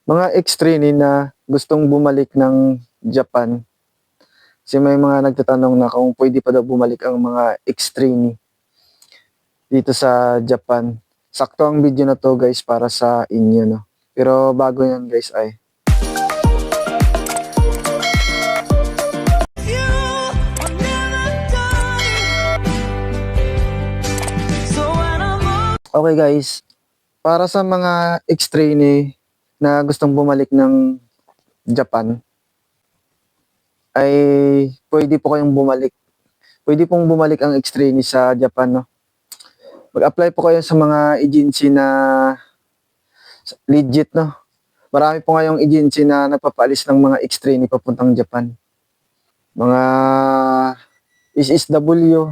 Mga ex-trainee na gustong bumalik ng Japan. Kasi may mga nagtatanong na kung pwede pa daw bumalik ang mga ex-trainee dito sa Japan. Sakto ang video na 'to guys para sa inyo 'no. Pero bago 'yan guys ay okay guys, para sa mga ex-trainee na gustong bumalik ng Japan ay pwede po kayong bumalik. Pwede pong bumalik ang ex-trainee sa Japan 'no. Mag-apply po kayo sa mga agency na legit 'no. Marami po ngayong agency na nagpapaalis ng mga ex-trainee papuntang Japan. Mga SSW.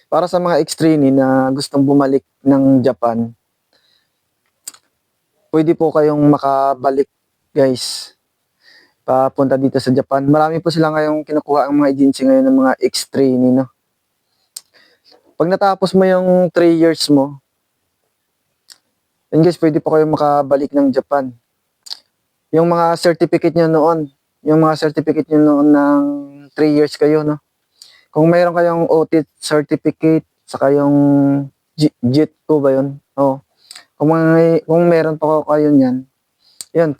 Para sa mga ex-trainee na gustong bumalik ng Japan, pwede po kayong makabalik guys papunta dito sa Japan. Marami po sila ngayong kinukuha ang mga agency ngayon ng mga ex-trainee 'no. Pag natapos mo yung 3 years mo, then guys, pwede po kayong makabalik ng Japan. Yung mga certificate nyo noon, yung mga certificate nyo noon ng 3 years kayo, no? Kung mayroon kayong OT certificate, saka yung JIT ko ba yun? Oo. Kung meron pa kayo niyan, yun,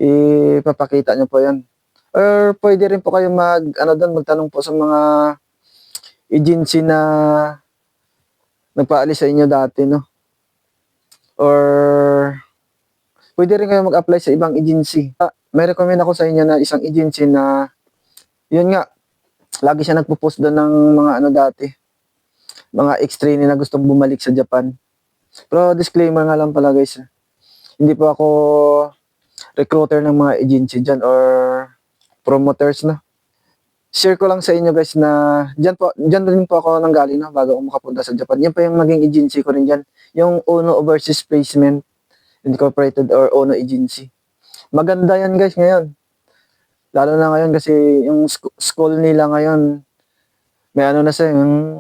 ipapakita nyo po yan. Or pwede rin po kayo magtanong po sa mga agency na nagpaalis sa inyo dati, no? Or pwede rin kayo mag-apply sa ibang agency. May recommend ako sa inyo na isang agency na, yun nga, lagi siya nagpo-post doon ng mga dati, mga ex-trainee na gustong bumalik sa Japan. Pero disclaimer nga lang pala guys, hindi po ako recruiter ng mga agency dyan or promoters na. Share ko lang sa inyo guys na dyan din po ako nanggaling na bago ako makapunta sa Japan. Yan pa yung naging agency ko rin dyan, yung Ono Overseas Placement Incorporated or Ono Agency. Maganda yan guys ngayon. Lalo na ngayon kasi yung school nila ngayon, may na siya, yung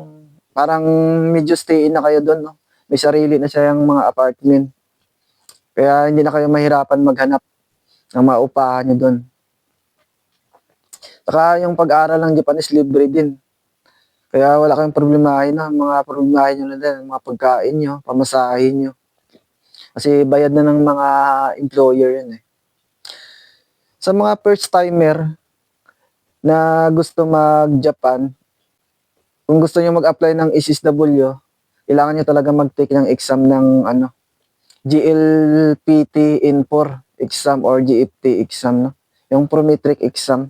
parang medyo stay in na kayo doon, no? May sarili na siya yung mga apartment. Kaya hindi na kayo mahirapan maghanap ng maupahan nyo doon. Saka yung pag-aaral ng Japanese libre din. Kaya wala kayong problemahin na, mga problemahin nyo na din, mga pagkain nyo, pamasahin nyo. Kasi bayad na ng mga employer yun eh. Sa mga first timer na gusto mag-Japan, kung gusto niyo mag-apply ng SSW, kailangan niyo talaga mag-take ng exam ng GLPT Infor exam or GFT exam, no? Yung prometric exam.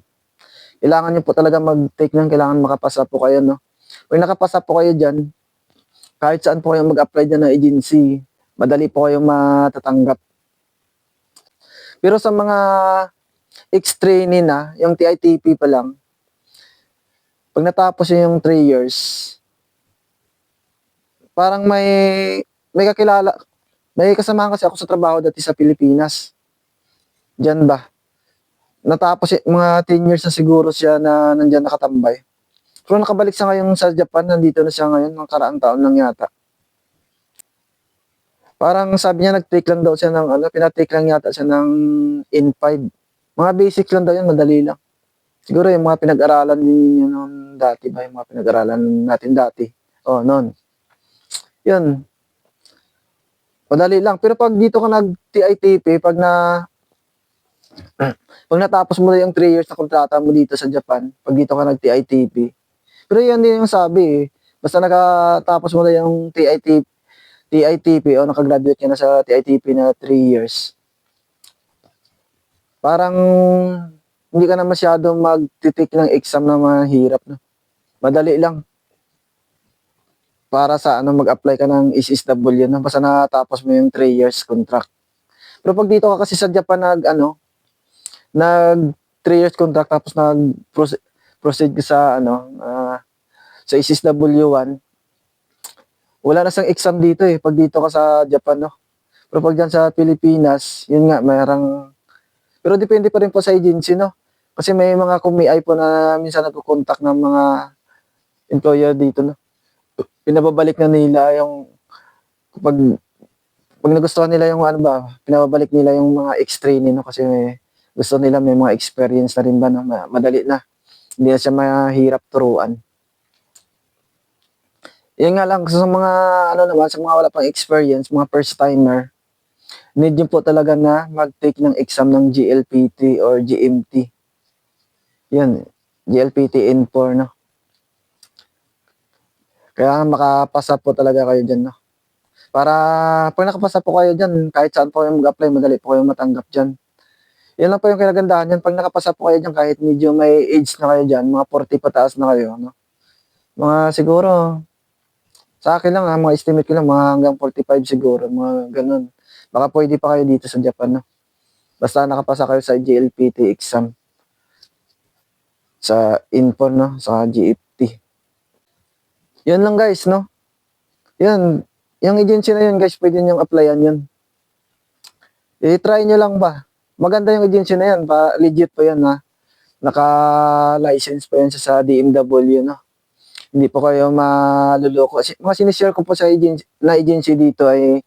Kailangan niyo po talaga mag-take ng, kailangan makapasa po kayo, no? Kung nakapasa po kayo diyan, kahit saan po kayo mag-apply diyan na agency, madali po kayong matatanggap. Pero sa mga ex-trainee na, yung TITP pa lang, pag natapos yung 3 years, parang may kakilala, may kasamahan kasi ako sa trabaho dati sa Pilipinas. Diyan ba? Natapos mga 10 years na siguro siya na nandiyan nakatambay. Pero nakabalik siya ngayon sa Japan, nandito na siya ngayon, mga karaang taon lang yata. Parang sabi niya nag-take lang daw siya ng pinatake lang yata siya ng N5. Mga basic lang daw yan, madali lang. Siguro yung mga pinag-aralan din noon dati ba, yung mga pinag-aralan natin dati. Oh, noon. Yun. Madali lang. Pero pag dito ka nag-TITP, pag natapos mo na yung 3 years na kontrata mo dito sa Japan, pag dito ka nag-TITP. Pero yan din yung sabi eh. Basta nakatapos mo na yung TITP o nakagraduate ka na sa TITP na 3 years. Parang hindi ka na masyadong mag-take ng exam na mahirap, no? Madali lang. Para sa mag-apply ka ng SSW, no? Basta natapos mo yung 3 years contract. Pero pag dito ka kasi sa Japan nag 3 years contract tapos proceed ka sa sa SSW1, wala na sang exam dito eh pag dito ka sa Japan, no? Pero pag dyan sa Pilipinas, yun nga, pero depende pa rin po sa agency, no? Kasi may mga kumiay po na minsan nagko-contact ng mga employer dito, no? Pinababalik na nila yung kapag Pag nagustuhan nila yung ano ba, pinababalik nila yung mga ex-trainee, no, kasi gusto nila may mga experience na rin ba, no, madali na. Hindi na siya mahirap turuan. Yun nga lang, sa mga ano naman, sa mga wala pang experience, mga first timer, need nyo po talaga na mag-take ng exam ng GLPT or GMT. Yan, GLPT N4, no. Kaya makapasa po talaga kayo dyan, no. Para pag nakapasa po kayo dyan, kahit saan po kayo mag-apply, madali po kayo matanggap dyan. Yan lang po yung kinagandahan yan. Pag nakapasa po kayo dyan, kahit medyo may age na kayo dyan, mga 40 pataas na kayo, no? Mga siguro, sa akin lang mga estimate ko lang, mga hanggang 45 siguro, mga ganun. Baka pwede pa kayo dito sa Japan, no? Basta nakapasa kayo sa GLPT exam. Sa Info, no? Sa GFT. Yan lang guys, no? Yan. Yung agency na yun guys, pwede nyo applyan yun. I-try nyo lang ba? Maganda yung agency na yan. Legit po yan, ha? Naka-license po yan sa DMW, no? Hindi po kayo maluloko. Mga sinishare ko po sa agency dito ay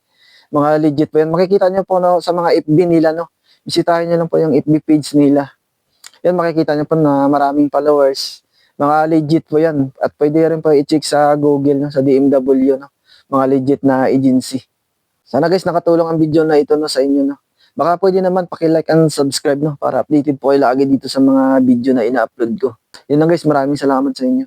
mga legit po yan. Makikita nyo po, no, sa mga FB nila, no? Bisitahin nyo lang po yung FB page nila. Yan, makikita nyo po na maraming followers. Mga legit po yan. At pwede rin po i-check sa Google, no, sa DMW, no? Mga legit na agency. Sana guys nakatulong ang video na ito, no, sa inyo, no. Baka pwede naman paki-like and subscribe, no, para updated po kayo lagi dito sa mga video na ina-upload ko. Yun lang guys, maraming salamat sa inyo.